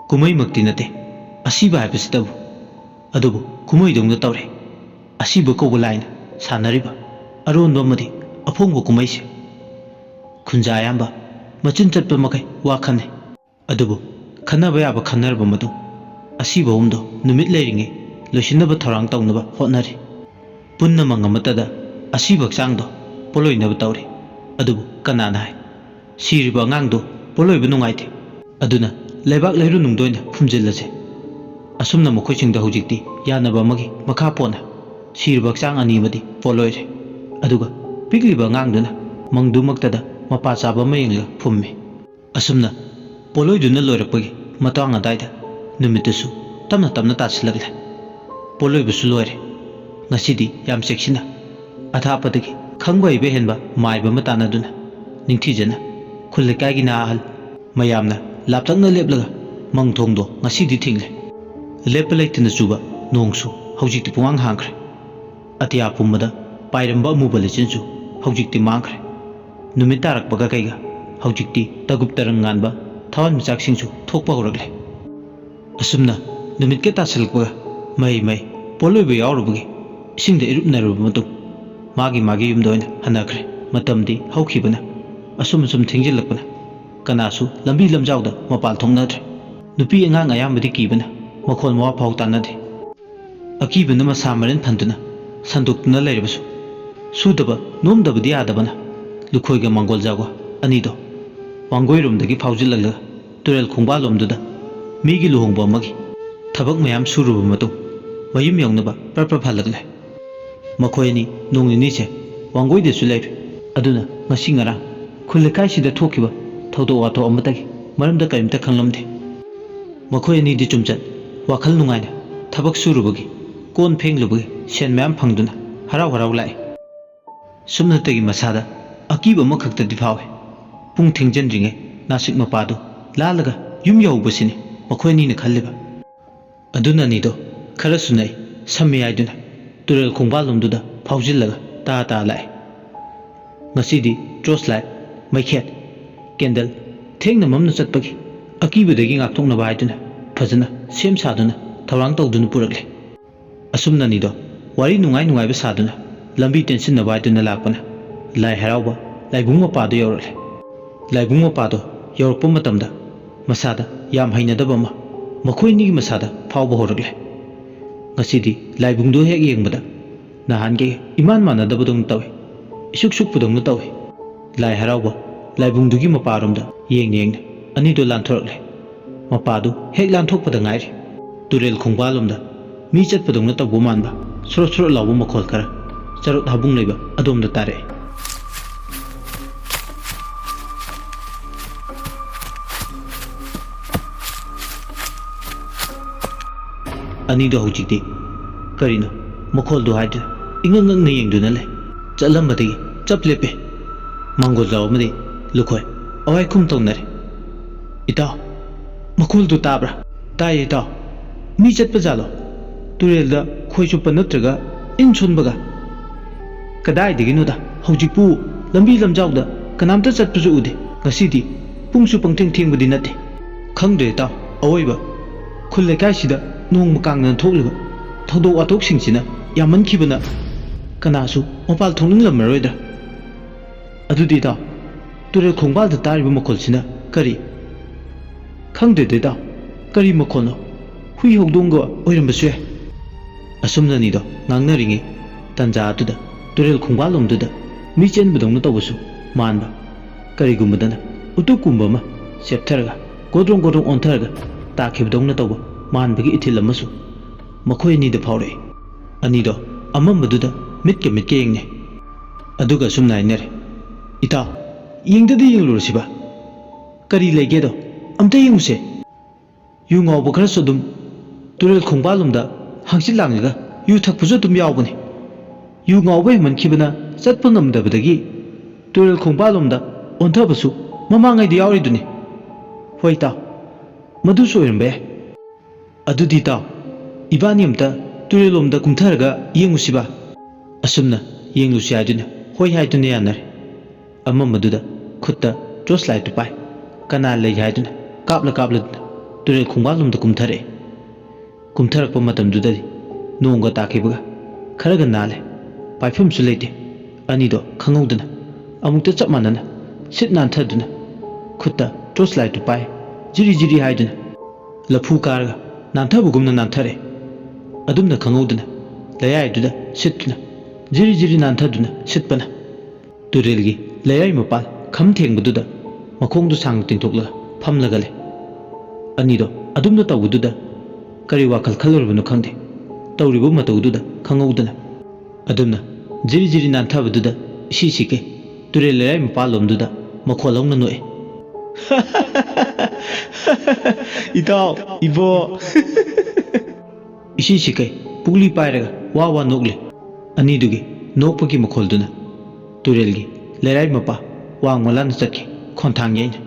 kumai makti nate asiba haibasidabu adubu kumai dongna tawre asiba ko bulaina sanariba aronba madi aphongba kumai se khunja ayamba machin chatpa makai wakhane adubu khanaba yaba khanarba madu asiba umdo numit leiringe losinaba thorang tawnaba hotnari punna mangamatada asiba changdo poloinaba tawre adubu kanana hai siriba ngangdo poloiba nungaite aduna leibak leiru nungdoina phumjillase asumna mokhoisingda hojikti yanaba magi makha pona siriba chang ani madi poloire aduga pikliba ngangduna mangdu maktada mapa chaba mayengla phummi asumna poloiduna loirakpagi matang adaida numitusu tamna tamna tachilagle poloibusu loire ngasidi yam seksina athapadagi khangbai behenba maiba matanaduna ningthijana khullekai na ahal mayamna laptakna leplaga mangthongdo ngasidi thingle lepalaitina chuba nongsu hojikti puang hangkhre atia pumada pairamba mubale chinsu hojikti mangkhre numit tarakpaga kaiga hojikti tagup taranganba thawan michaksingsu thokpa horagle asumna numit ke tasalkpaga mai poloiba yawrubugi isingda irupnaruba matung magi yumdoina hanakre matamdi haukhibana asum thingjilakpana kanasu lambi lamjawda mapal thongnadre nupi angang ayambadi kibana makhon mawa phau tanade akibana masamarin phanduna sanduktuna leiribasu sudaba nomdabadi adabana lukhoiga mangol jagwa anido wangoirumdagi phaujillaga turel khungbalomduda migi luhongba magi thabak mayam suruba matung mayum yawnaba prapra phalagle makoini nongni che wangoide su leib aduna ngasi ngara khullekai sida thokiba thodo wato amatagi maramda kaimta khanglamde makoini di chumchat wakhal nungaina thabak surubagi kon phenglubagi sen mayam phangduna harau lai sumnatagi masada akiba makhakta difawe pung thingjanringe nasik mapadu lalaga yum yawbasini makoini ne khalliba aduna nido khara sunai sammi aiduna turel khungbalomduda phaujillaga ta lai ngasidi torch light maikhet candle thengna mamna chatpagi akibadagi ngakthoknaba haiduna fajana sem saduna thawang tawduna purakle asumna nido wari nungaiba saduna lambi tension na baiduna lakpana lai harauba laibung mapado yawrale laibung mapado yawrpa matamda masada yam hainadaba ma makhoinigi masada phauba horakle ngasidi laibungdo hek yengbada nahange iman manadabadong tawe isuk pudong tawe lai harauba laibungdugi maparomda yeng anido lanthorle mapadu hek lanthokpada ngairi turel khungbalomda mi chatpadong tabu manba soro lawu makhol kara charot habung leiba adomda tare anido hojikti karino makhol do haid ingang ne yengduna le chalambadagi chaplepe mangol jaw made lukhoi awai khum tongnare ita makhol do tabra tai ita mi chatpa jalo turel da khoi chupa natraga in chunbaga kadai diginu da hojikpu lambi lamjaw da kanamta chatpa ju ude ngasidi pungsu pangtheng thengbadi nate khangde ta awoiba khulle kai sida nong makangna thokliba thodok atok singsina yaman khibana kanasu mopal thongning lamaroida adudi da turel khongbal da tariba makolsina kari khangde de da kari makono hui hogdongga oirambasue asumna ni do ngangnaringe tanja atuda turel khongbal mi chen budongna tawsu manba kari gumadana utukumba ma septharga godrong ontharga takhibdongna tawba manbagi ithil amasu makhoi ni da phawre ani do amambaduda mitke yengne aduga sumna inere ita yengdadi yenglursiba kari lege do amta yenguse yungaw bakara sodum turel khongbalumda hangsil langga yu thakpujo dum yawbani yungaw bai man khibana chatpa ngamdabadagi turel khongbalumda onthabasu mamangai di yawri duni hoita madu soirambe adudi ta ibani amta turelomda kumtharaga yengusiba asumna yenglusi aduna hoi haiduna yanare amma maduda khutta torch light pai kana lei haiduna kapla ꯇꯨꯔꯦꯜ ꯈꯣꯡꯕꯥꯜꯂꯣꯝꯗ ꯀꯨꯝꯊꯔꯛꯑꯦ ꯀꯨꯝꯊꯔꯛꯄ ꯃꯇꯝꯗꯨꯗꯗꯤ ꯅꯣꯡꯒ ꯇꯥꯈꯤꯕꯒ ꯈꯔꯒ ꯅꯥꯜꯂꯦ ꯄꯥꯏꯐꯝꯁꯨ ꯂꯩꯇꯦ ꯑꯅꯤꯗꯣ ꯈꯪꯍꯧꯗꯅ ꯑꯃꯨꯛꯇ ꯆꯞ ꯃꯥꯟꯅꯅ ꯁꯤꯠ ꯅꯥꯟꯊꯗꯨꯅ ꯈꯨꯠꯇ ꯇꯣꯔꯆ ꯂꯥꯏꯠꯇꯨ ꯄꯥꯏ ꯖꯤꯔꯤ ꯖꯤꯔꯤ ꯍꯥꯏꯗꯨꯅ ꯂꯐꯨ ꯀꯥꯔꯒ ꯅꯥꯟꯊꯕꯒꯨꯝꯅ ꯅꯥꯟꯊꯔꯦ ꯑꯗꯨꯝꯅ ꯈꯪꯍꯧꯗꯅ ꯂꯩꯌꯥꯏꯗꯨꯗ ꯁꯤꯠꯇꯨꯅ ꯖꯤꯔꯤ ꯖꯤꯔꯤ ꯅꯥꯟꯊꯗꯨꯅ ꯁꯤꯠꯄꯅ ꯇꯨꯔꯦꯜꯒꯤ ꯂꯩꯌꯥꯏ ꯃꯄꯥꯟ ꯈꯝ ꯊꯦꯡꯕꯗꯨꯗ ꯃꯈꯣꯡꯗꯨ ꯁꯥꯡꯅ ꯇꯤꯡꯊꯣꯛꯂꯒ ꯐꯝꯂꯒ ꯂꯩ ꯑꯅꯤꯗꯣ ꯑꯗꯨꯝꯅ ꯇꯧꯕꯗꯨꯗ ꯀꯔꯤ ꯋꯥꯈꯜ ꯈꯜꯂꯨꯔꯕꯅꯣ ꯈꯪꯗꯦ ꯇꯧꯔꯤꯕ ꯃꯇꯧꯗꯨꯗ ꯈꯪꯍꯧꯗꯅ ꯑꯗꯨꯝꯅ ꯖꯤꯔꯤ ꯖꯤꯔꯤ ꯅꯥꯟꯊꯕꯗꯨꯗ ꯏꯁꯤ ꯁꯤꯛꯀꯩ ꯇꯨꯔꯦꯜ ꯂꯩꯌꯥꯏ ꯃꯄꯥꯟꯂꯣꯝꯗꯨꯗ ꯃꯈꯣꯜ ꯍꯧꯅ ꯅꯣꯛꯑꯦ ꯏꯇꯥꯎ ꯏꯕꯣ ꯏꯁꯤ ꯁꯤꯛꯀꯩ ꯄꯨꯛꯂꯤ ꯄꯥꯏꯔꯒ ꯋꯥ ꯋꯥ ꯅꯣꯛꯂꯤ ꯑꯅꯤꯗꯨꯒꯤ ꯅꯣꯛꯄꯒꯤ ꯃꯈꯣꯜꯗꯨꯅ ꯇꯨꯔꯦꯜꯒꯤ ꯂꯩꯔꯥꯏ ꯃꯄꯥ ꯋꯥꯡꯃ ꯂꯥꯟꯅ ꯆꯠꯈꯤ ꯈꯣꯟꯊꯥꯡ ꯌꯩꯅ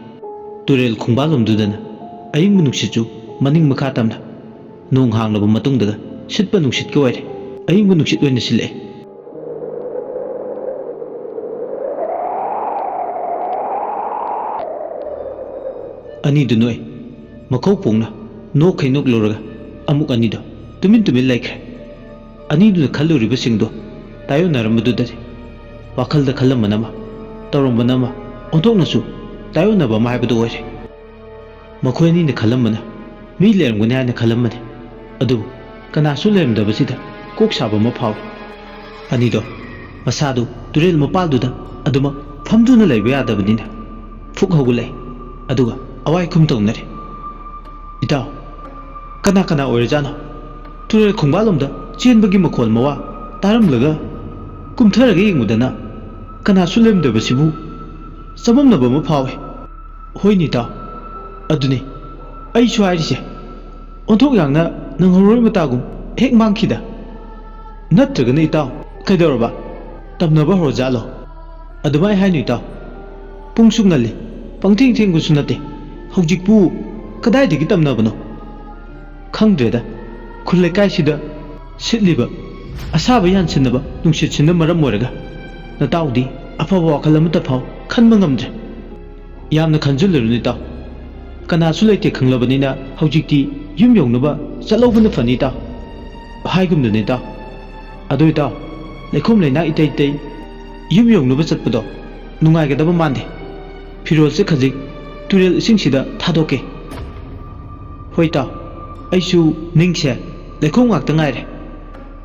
ꯇꯨꯔꯦꯜ ꯈꯣꯡꯕꯥꯜꯂꯣꯝꯗꯨꯗꯅ ꯑꯏꯪꯕ ꯅꯨꯡꯁꯤꯠꯁꯨ ꯃꯅꯤꯡ ꯃꯈꯥ ꯇꯝꯅ ꯅꯣꯡ ꯍꯥꯡꯂꯕ ꯃꯇꯨꯡꯗꯒ ꯁꯤꯠꯄ ꯅꯨꯡꯁꯤꯠꯀ ꯑꯣꯏꯔꯦ ꯑꯏꯪꯕ ꯅꯨꯡꯁꯤꯠ ꯑꯣꯏꯅ ꯁꯤꯜꯂꯛꯑꯦ ꯑꯅꯤꯗꯨ ꯅꯣꯛꯑꯦ ꯃꯈꯧ ꯄꯣꯡꯅ ꯅꯣꯛꯈꯩ ꯅꯣꯛꯂꯨꯔꯒ ꯑꯃꯨꯛ ꯑꯅꯤꯗꯣ ꯇꯨꯃꯤꯟ ꯇꯨꯃꯤꯟ ꯂꯩꯈ꯭ꯔꯦ ꯑꯅꯤꯗꯨꯅ ꯈꯜꯂꯨꯔꯤꯕꯁꯤꯡꯗꯣ ꯇꯥꯌꯣꯟꯅꯔꯝꯕꯗꯨꯗꯗꯤ ꯋꯥꯈꯜꯗ ꯈꯜꯂꯝꯕꯅ ꯑꯃ ꯇꯧꯔꯝꯕꯅ ꯑꯃ ꯑꯣꯟꯊꯣꯛꯅꯁꯨ ꯇꯥꯌꯣꯟꯅꯕ ꯑꯃ ꯍꯥꯏꯕꯗꯨ ꯑꯣꯏꯔꯦ ꯃꯈꯣꯏ ꯑꯅꯤꯅ ꯈꯜꯂꯝꯕꯅ ꯃꯤ ꯂꯩꯔꯝꯒꯅꯤ ꯍꯥꯏꯅ ꯈꯜꯂꯝꯕꯅꯤ ꯑꯗꯨꯕꯨ ꯀꯅꯥꯁꯨ ꯂꯩꯔꯝꯗꯕꯁꯤꯗ ꯀꯣꯛ ꯁꯥꯕ ꯑꯃ ꯐꯥꯎꯏ ꯑꯅꯤꯗꯣ ꯃꯁꯥꯗꯨ ꯇꯨꯔꯦꯜ ꯃꯄꯥꯜꯗꯨꯗ ꯑꯗꯨꯃꯛ ꯐꯝꯗꯨꯅ ꯂꯩꯕ ꯌꯥꯗꯕꯅꯤꯅ ꯐꯨꯛ ꯍꯧꯒꯠꯂꯛꯏ ꯑꯗꯨꯒ ꯑꯋꯥꯏ ꯈꯨꯝ ꯇꯧꯅꯔꯦ ꯏꯇꯥꯎ ꯀꯅꯥ ꯀꯅꯥ ꯑꯣꯏꯔꯖꯥꯠꯅꯣ ꯇꯨꯔꯦꯜ ꯈꯣꯡꯕꯥꯜꯂꯣꯝꯗ ꯆꯦꯟꯕꯒꯤ ꯃꯈꯣꯜ ꯃꯋꯥ ꯇꯥꯔꯝꯂꯒ ꯀꯨꯝꯊꯔꯒ ꯌꯦꯡꯕꯗꯅ ꯀꯅꯥꯁꯨ ꯂꯩꯔꯝꯗꯕꯁꯤꯕꯨ ꯆꯃꯝꯅꯕ ꯑꯃ ꯐꯥꯎꯏ ꯍꯣꯏꯅꯤ ꯏꯇꯥꯎ ꯑꯗꯨꯅꯤ ꯑꯩꯁꯨ ꯍꯥꯏꯔꯤꯁꯦ ꯑꯣꯟꯊꯣꯛ ꯌꯥꯡꯅ ꯅꯪꯍꯧꯔꯣꯏ ꯃꯇꯥꯒꯨꯝ ꯍꯦꯛ ꯃꯥꯡꯈꯤꯗ ꯅꯠꯇ꯭ꯔꯒꯅ ꯏꯇꯥꯎ ꯀꯩꯗꯧꯔꯕ ꯇꯝꯅꯕ ꯍꯧꯔꯖꯥꯠꯂꯣ ꯑꯗꯨꯃꯥꯏ ꯍꯥꯏꯅꯨ ꯏꯇꯥꯎ ꯄꯨꯡꯁꯨ ꯉꯜꯂꯤ ꯄꯪꯊꯦꯡ ꯊꯦꯡꯕꯁꯨ ꯅꯠꯇꯦ ꯍꯧꯖꯤꯛꯄꯨ ꯀꯗꯥꯏꯗꯒꯤ ꯇꯝꯅꯕꯅꯣ ꯈꯪꯗ꯭ꯔꯦꯗ ꯈꯨꯜ ꯂꯩꯀꯥꯏꯁꯤꯗ ꯁꯤꯠꯂꯤꯕ ꯑꯁꯥꯕ ꯌꯥꯟꯁꯤꯟꯅꯕ ꯅꯨꯡꯁꯤꯠꯁꯤꯅ ꯃꯔꯝ ꯑꯣꯏꯔꯒ ꯅꯇꯥꯎꯗꯤ ꯑꯐꯕ ꯋꯥꯈꯜ ꯑꯃꯠꯇ ꯐꯥꯎ ꯈꯟꯕ ꯉꯝꯗ꯭ꯔꯦ ꯌꯥꯝꯅ ꯈꯟꯖꯤꯜꯂꯨꯔꯨꯅꯨ ꯏꯇꯥꯎ ꯀꯅꯥꯁꯨ ꯂꯩꯇꯦ ꯈꯪꯂꯕꯅꯤꯅ ꯍꯧꯖꯤꯛꯇꯤ ꯌꯨꯝ ꯌꯧꯅꯕ ꯆꯠꯍꯧꯕꯅ ꯐꯅꯤ ꯏꯇꯥꯎ ꯍꯥꯏꯒꯨꯝꯗꯅ ꯏꯇꯥꯎ ꯑꯗꯨ ꯏꯇꯥꯎ ꯂꯩꯈꯣꯝ ꯂꯩꯅꯥꯡ ꯏꯇꯩ ꯏꯇꯩ ꯌꯨꯝ ꯌꯧꯅꯕ ꯆꯠꯄꯗꯣ ꯅꯨꯡꯉꯥꯏꯒꯗꯕ ꯃꯥꯟꯗꯦ ꯐꯤꯔꯣꯜꯁꯦ ꯈꯖꯤꯛ ꯇꯨꯔꯦꯜ ꯏꯁꯤꯡꯁꯤꯗ ꯊꯥꯗꯣꯛꯀꯦ ꯍꯣꯏ ꯏꯇꯥꯎ ꯑꯩꯁꯨ ꯅꯤꯡꯁꯦ ꯂꯩꯈꯣꯝ ꯉꯥꯛꯇ ꯉꯥꯏꯔꯦ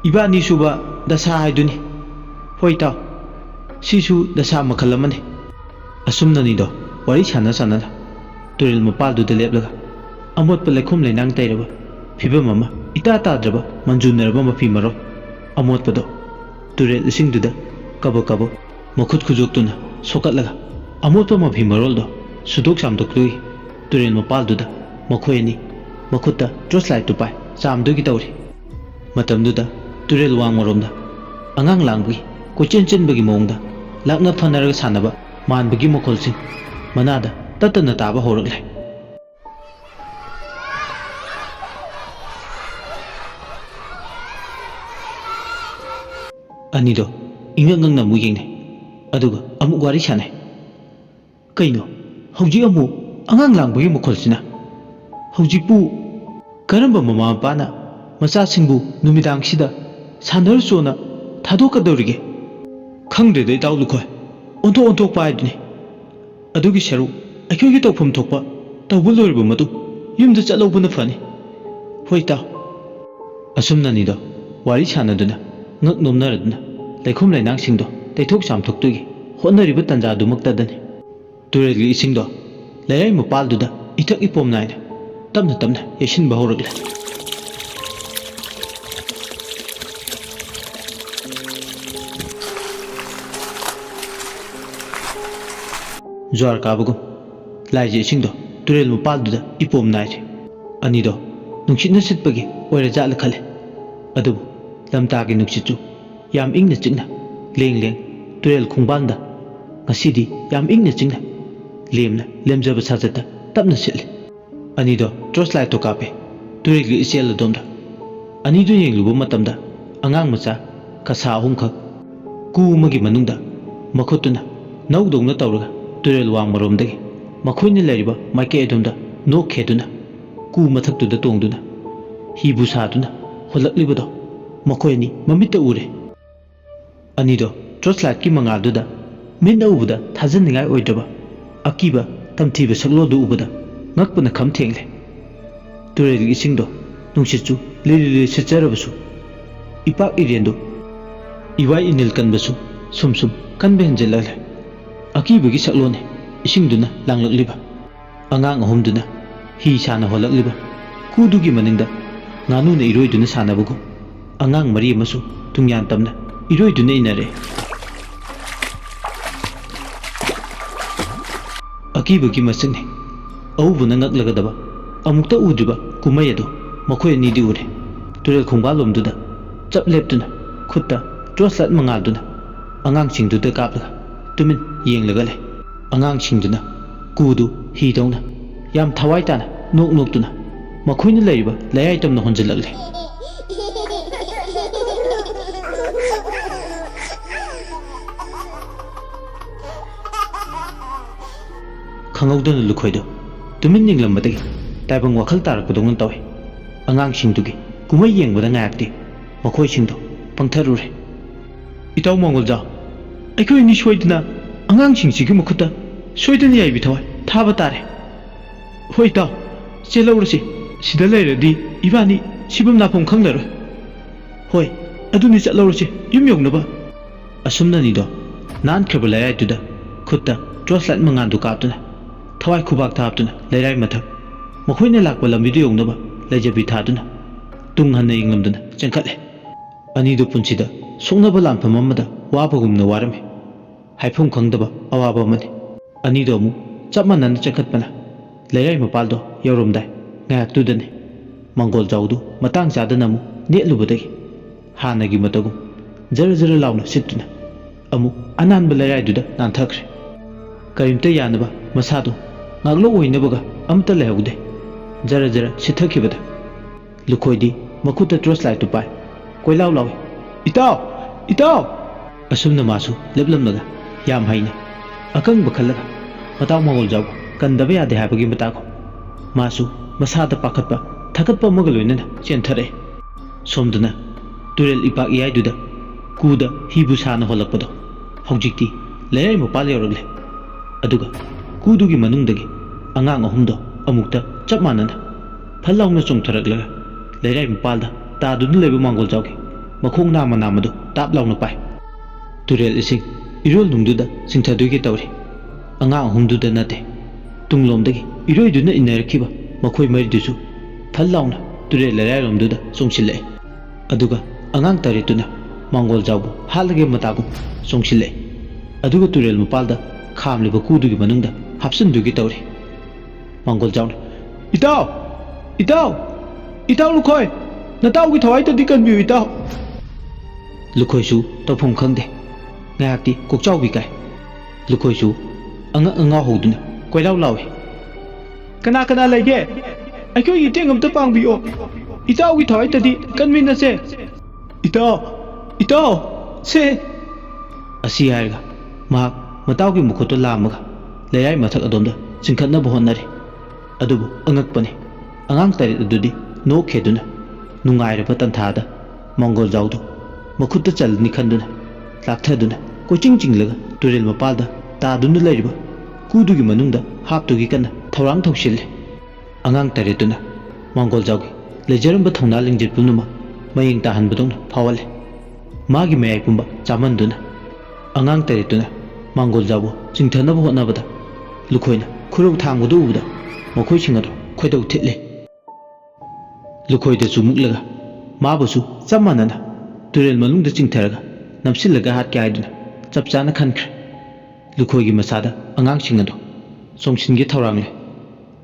ꯏꯕꯥꯅꯤ ꯁꯨꯕ ꯗꯁꯥ ꯍꯥꯏꯗꯨꯅꯤ ꯍꯣꯏ ꯏꯇꯥꯎ ꯁꯤꯁꯨ ꯗꯁꯥ ꯃꯈꯜ ꯑꯃꯅꯤ ꯑꯁꯨꯝꯅꯅꯤꯗꯣ ꯋꯥꯔꯤ ꯁꯥꯟꯅ ꯁꯥꯟꯅꯅ ꯇꯨꯔꯦꯜ ꯃꯄꯥꯜꯗꯨꯗ ꯂꯦꯞꯂꯒ ꯑꯃꯣꯠꯄ ꯂꯩꯈꯣꯝ ꯂꯩꯅꯥꯡ ꯇꯩꯔꯕ ꯐꯤꯕꯝ ꯑꯃ ꯏꯇꯥ ꯇꯥꯗ꯭ꯔꯕ ꯃꯟꯖꯨꯟꯅꯔꯕ ꯃꯐꯤ ꯃꯔꯣꯜ ꯑꯃꯣꯠꯄꯗꯣ ꯇꯨꯔꯦꯜ ꯏꯁꯤꯡꯗꯨꯗ ꯀꯕꯛ ꯀꯕꯛ ꯃꯈꯨꯠ ꯈꯨꯖꯣꯛꯇꯨꯅ ꯁꯣꯛꯀꯠꯂꯒ ꯑꯃꯣꯠꯄ ꯃꯐꯤ ꯃꯔꯣꯜꯗꯣ ꯁꯨꯗꯣꯛ ꯆꯥꯝꯊꯣꯛꯇꯨꯒꯤ ꯇꯨꯔꯦꯜ ꯃꯄꯥꯜꯗꯨꯗ ꯃꯈꯣꯏ ꯑꯅꯤ ꯃꯈꯨꯠꯇ ꯇꯣꯔꯆ ꯂꯥꯏꯠꯇꯨ ꯄꯥꯏ ꯆꯥꯝꯗꯨꯒꯤ ꯇꯧꯔꯤ ꯃꯇꯝꯗꯨꯗ ꯇꯨꯔꯦꯜ ꯋꯥꯡꯃꯔꯣꯝꯗ ꯑꯉꯥꯡ ꯂꯥꯡꯕꯒꯤ ꯀꯣꯏꯆꯦꯟ ꯆꯦꯟꯕꯒꯤ ꯃꯑꯣꯡꯗ ꯂꯥꯛꯅ ꯐꯅꯔꯒ ꯁꯥꯟꯅꯕ ꯃꯥꯟꯕꯒꯤ ꯃꯈꯣꯜꯁꯤꯡ ꯃꯅꯥꯗ ꯇꯠꯇꯅ ꯇꯥꯕ ꯍꯧꯔꯛꯂꯦ ꯑꯅꯤꯗꯣ ꯏꯉꯛ ꯉꯛꯅ ꯑꯃꯨꯛ ꯌꯦꯡꯅꯩ ꯑꯗꯨꯒ ꯑꯃꯨꯛ ꯋꯥꯔꯤ ꯁꯥꯟꯅꯩ ꯀꯩꯅꯣ ꯍꯧꯖꯤꯛ ꯑꯃꯨꯛ ꯑꯉꯥꯡ ꯂꯥꯡꯕꯒꯤ ꯃꯈꯣꯜꯁꯤꯅ ꯍꯧꯖꯤꯛꯄꯨ ꯀꯔꯝꯕ ꯃꯃꯥ ꯃꯄꯥꯅ ꯃꯆꯥꯁꯤꯡꯕꯨ ꯅꯨꯃꯤꯗꯥꯡꯁꯤꯗ ꯁꯥꯟꯅꯔꯨꯆꯣꯅ ꯊꯥꯗꯣꯛꯀꯗꯧꯔꯤꯒꯦ ꯈꯪꯗ꯭ꯔꯦꯗ ꯏꯇꯥꯎ ꯂꯨꯈꯣꯏ ꯑꯣꯟꯊꯣꯛ ꯑꯣꯟꯊꯣꯛꯄ ꯍꯥꯏꯗꯨꯅꯤ ꯑꯗꯨꯒꯤ ꯁꯔꯨꯛ ꯑꯩꯈꯣꯏꯒꯤ ꯇꯧꯐꯝ ꯊꯣꯛꯄ ꯇꯧꯕ ꯂꯣꯏꯔꯕ ꯃꯇꯨꯡ ꯌꯨꯝꯗ ꯆꯠꯍꯧꯕꯅ ꯐꯅꯤ ꯍꯣꯏ ꯏꯇꯥꯎ ꯑꯁꯨꯝꯅꯅꯤꯗꯣ ꯋꯥꯔꯤ ꯁꯥꯟꯅꯗꯨꯅ ꯉꯛ ꯅꯣꯝꯅꯔꯗꯨꯅ ꯂꯩꯈꯣꯝ ꯂꯩꯅꯥꯡꯁꯤꯡꯗꯣ ꯇꯩꯊꯣꯛ ꯆꯥꯝꯊꯣꯛꯇꯨꯒꯤ ꯍꯣꯠꯅꯔꯤꯕ ꯇꯟꯖꯥꯗꯨꯃꯛꯇꯗꯅꯤ ꯇꯨꯔꯦꯜꯒꯤ ꯏꯁꯤꯡꯗꯣ ꯂꯩꯌꯥꯏ ꯃꯄꯥꯜꯗꯨꯗ ꯏꯊꯛ ꯏꯄꯣꯝ ꯅꯥꯏꯅ ꯇꯞꯅ ꯇꯞꯅ ꯌꯩꯁꯤꯟꯕ ꯍꯧꯔꯛꯂꯦ ꯖ꯭ꯋꯥꯔ ꯀꯥꯕꯒꯨꯝ ꯂꯥꯏꯖ ꯏꯁꯤꯡꯗꯣ ꯇꯨꯔꯦꯜ ꯃꯄꯥꯜꯗꯨꯗ ꯏꯄꯣꯝ ꯅꯥꯏꯔꯦ ꯑꯅꯤꯗꯣ ꯅꯨꯡꯁꯤꯠꯅ ꯁꯤꯠꯄꯒꯤ ꯑꯣꯏꯔꯖꯥꯠꯂ ꯈꯜꯂꯦ ꯑꯗꯨꯕꯨ ꯂꯝꯇꯥꯒꯤ ꯅꯨꯡꯁꯤꯠꯁꯨ ꯌꯥꯝ ꯏꯪꯅ ꯆꯤꯛꯅ ꯂꯦꯡ ꯂꯦꯡ ꯇꯨꯔꯦꯜ ꯈꯣꯡꯕꯥꯜꯗ ꯉꯁꯤꯗꯤ ꯌꯥꯝ ꯏꯪꯅ ꯆꯤꯡꯅ ꯂꯦꯝꯅ ꯂꯦꯝꯖꯕ ꯁꯥꯖꯠꯇ ꯇꯞꯅ ꯁꯤꯠꯂꯤ ꯑꯅꯤꯗꯣ ꯇꯣꯔꯆ ꯂꯥꯏꯠꯇꯣ ꯀꯥꯞꯄꯦ ꯇꯨꯔꯦꯜꯒꯤ ꯏꯆꯦꯜ ꯑꯗꯣꯝꯗ ꯑꯅꯤꯗꯨ ꯌꯦꯡꯂꯨꯕ ꯃꯇꯝꯗ ꯑꯉꯥꯡ ꯃꯆꯥ ꯀꯁꯥ ꯑꯍꯨꯝꯈꯛ ꯀꯨ ꯑꯃꯒꯤ ꯃꯅꯨꯡꯗ ꯃꯈꯨꯠꯇꯨꯅ ꯅꯧꯗꯧꯅ ꯇꯧꯔꯒ ꯇꯨꯔꯦꯜ ꯋꯥꯡꯃꯔꯣꯝꯗꯒꯤ ꯃꯈꯣꯏꯅ ꯂꯩꯔꯤꯕ ꯃꯥꯏꯀꯩ ꯑꯗꯣꯝꯗ ꯅꯣꯛꯈꯦꯗꯨꯅ ku mathaktuda tongduna hibu saduna holaklibado makhoi ani mamitta ure anido torchlight ki mangalduda minna ubuda thajanningai oidraba akiba tamthiba saklodu ubada ngakpana kham thengle turel isingdo nungsichu lili secharabasu ipak iriendo iwai inil kanbasu sum kanbe henjelale akibagi saklone isingduna langlakliba angang ahumduna hi sana holakliba kudugi maningda nganuna iroiduna sanabugo angang mari amasu tungyan tamna iroiduna inare akibagi masakne awubuna ngaklagadaba amukta udriba kumai ado makhoi anidi ure turel khongbalomduda chap leptuna khutta torchlight mangalduna angangsingduda kaplaga tumin yenglaga le angangsingduna kudu hidongna yam thawai tana noktuna makhoina leiba layai tamna honjalagle khangawdana lukhoido tumin ninglambadagi taibang wakhal tarakpadong tawi angangsingdugi kumai yengbada ngayakti makhoisingdo pangtharure itaw mongolja aikoi ni soidna angangsingsi makhutta soidana yaibi thawai thaba tare hoi taw chelawrasi sida leiradi ibani sibam napom khanglaro hoi aduni chatlawrasi yum yognaba asumna nido nan khrebla layai tuda khutta torchlight mangandu kaptuna thawai khubak thaptuna leirai mathak makhoina lakpa lambidu yognaba laijabi thaduna tung hanna yinglamduna changkhatle anidu punsida soknaba lanpham amada wabagumna warame haifum khangdaba awaba amani anido amu chapmanana changkhatpana leirai mapaldo yoromdai ngayaktudane mangol jawdu matang chadana amu netlubadagi hanagi matagum jara launa sittuna amu ananba leirai-duda nanthakre karimta yanaba masado ngaglo oinabaga amta lehaude jara sithakibada lukhoidi makuta torchlight tu pai koilaw lawi itaw asumna masu leblamnaga yam haina akang bakhalaga mataw mangol jaw kandaba yade habagi matako masu masada pakatpa thakatpa magaloinana chenthare somduna turel ipak yai duda kuda hibu sana holakpado hojikti leirai mopal yorogle aduga kudugi manungdagi angang ahumdo amukta chapmanana phalauna chongtharaklaga leirai mopalda taduna leba mangol jawgi makhong namadu tap launa pai turel ising irol nungduda singthadugi tawri angang ahumduda nate tunglomdagi iroiduna inarakhiba makhoi maridusu phalauna turel leirai lomduda songsille aduga angang tarituna mangol jawbu halage matagu songsille aduga turel mopalda khamliba kudugi manungda hapsandugi tawri mangol jawna itaw lukhoi natawgi thawai tadi kanbiu itaw lukhoisu tawphum khangde ngayakti kokchawbi kai lukhoisu anga hoduna koilaw lawi kana lege aikoi iteng amta pangbiyo itawgi thawai tadi kanminase itaw se asi haiga mahak matawgi mukhoto lamaga leirai mathak adomda chingkhatnaba honnare adubu angakpane angang tarit adudi nokheduna nungairaba tanthada mangol jawdu makhutta chalni khanduna lakthaduna kochinglaga turel mapalda taduna leiriba kudugi manungda haptugi kana thorang thoksille angang tarituna mangol jawgi lejaramba thongna lingjit punuma maying tahanbadong phawale magi mayai pumba chamanduna angang tarituna mangol jawu chingthanaba hotnabada lukhoina khuruk thangbudu ubuda makhoi singado khoidau thitle lukhoida chumuklaga mabusu chamanana turel manungda chingtharaga namsillaga hat kyaiduna chapchana khankhre lukhoigi masada angang singado songsingi thaurangle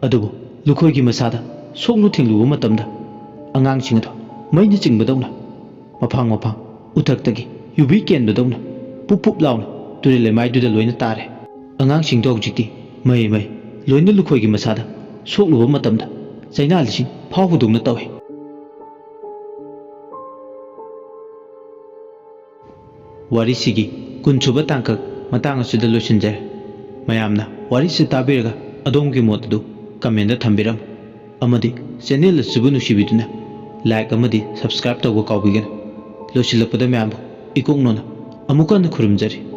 adubu lukhoigi masada soklu thingluba matamda angang singado maina chingbadawna mafang uthaktagi yubi kenbadawna pup launa turel maiduda loina tare angang singdo hojikti mai loina lukhoigi masada sokluba matamda chaina lising phawbudungna tawi warisi kunchuba tangkak matang asida losinjare mayamna warisi tabiraga adomgi motadu kamenda thambiram amadi channel asibu nusibiduna like amadi subscribe tawba kawbigana losilakpada mayam ikoknona amukan khurumjari.